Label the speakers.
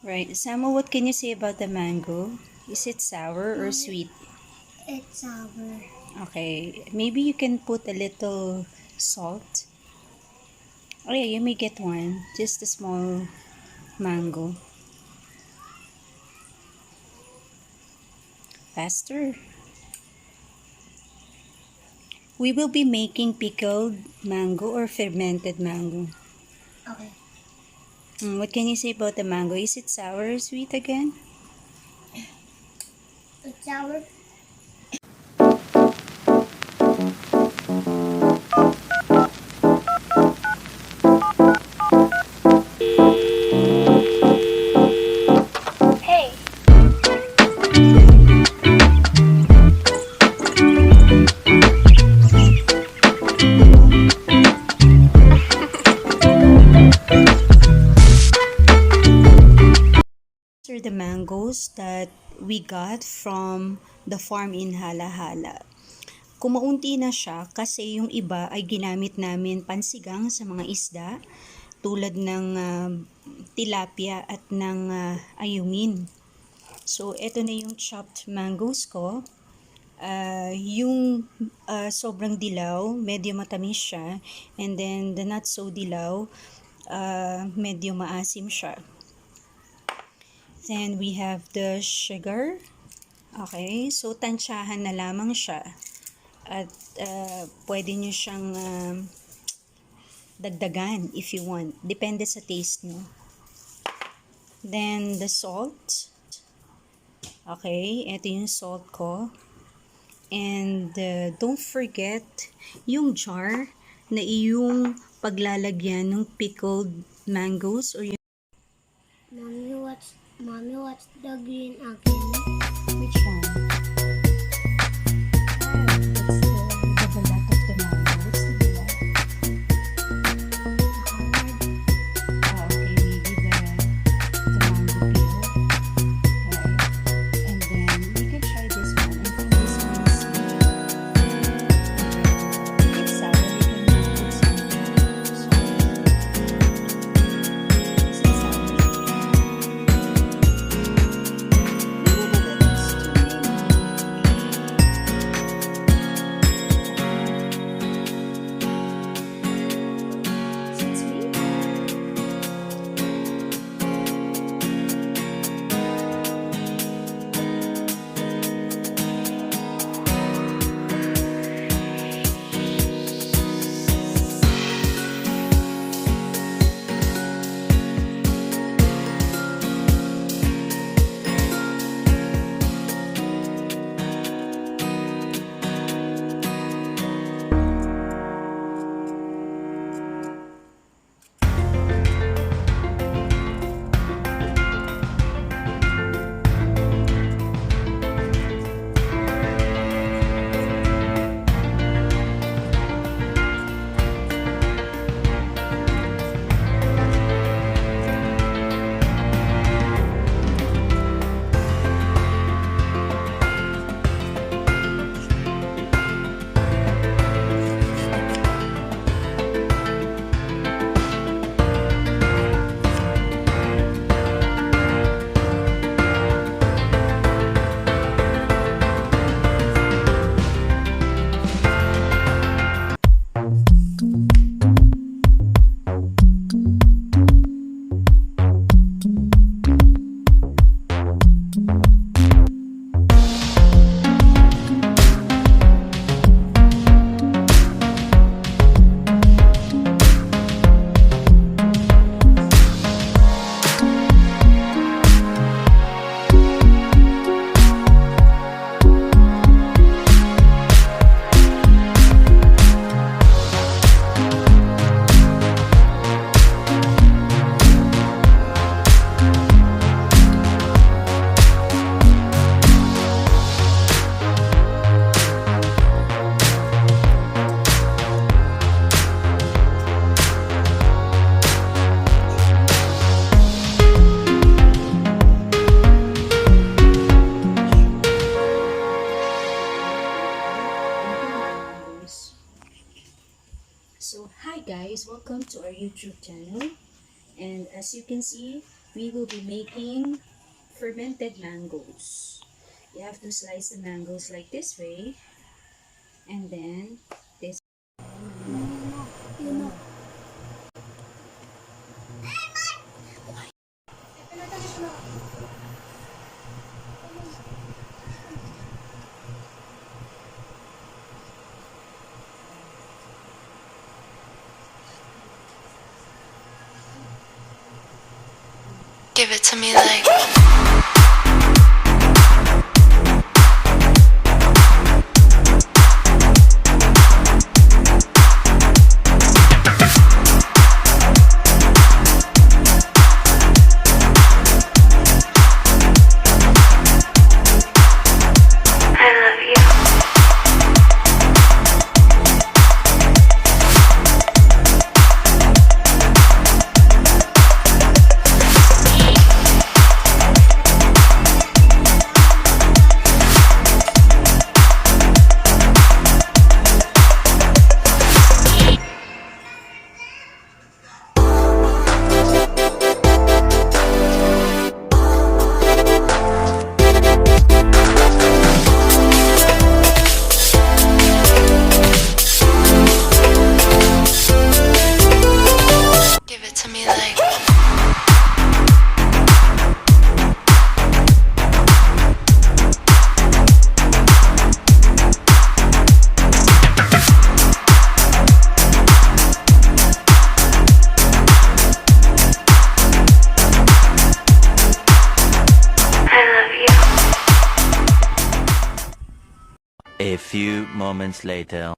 Speaker 1: Right. Samo, what can you say about the mango? Is it sour or sweet?
Speaker 2: It's sour.
Speaker 1: Okay. Maybe you can put a little salt. Oh yeah, you may get one. Just a small mango. Faster. We will be making pickled mango or fermented mango.
Speaker 2: Okay.
Speaker 1: What can you say about the mango? Is it sour or sweet again?
Speaker 2: It's sour. Hey.
Speaker 1: These are the mangoes that we got from the farm in Halahala. Kumaunti na siya kasi yung iba ay ginamit namin pansigang sa mga isda tulad ng tilapia at ng ayungin. So, eto na yung chopped mangoes ko. Yung sobrang dilaw, medyo matamis siya. And then, the not so dilaw, medyo maasim siya. Then, we have the sugar. Okay, so tansyahan na lamang siya. At pwede nyo siyang dagdagan if you want. Depende sa taste nyo. Then, the salt. Okay, ito yung salt ko. And don't forget yung jar na iyong paglalagyan ng pickled mangoes or yung
Speaker 2: Mommy, what's the green again?
Speaker 1: which one? The balat of the mango. What's the balat? Okay, maybe the mango peel. Right. And then you can try this one. I think this one is it's sour. You can put some salt. Is it sour? No, that's too many. Is it sweet? So, hi guys, welcome to our YouTube channel. And as you can see, we will be making fermented mangoes. You have to slice the mangoes like this way, and then this.
Speaker 3: Give it to me like. Give it to me like.
Speaker 4: A few moments later.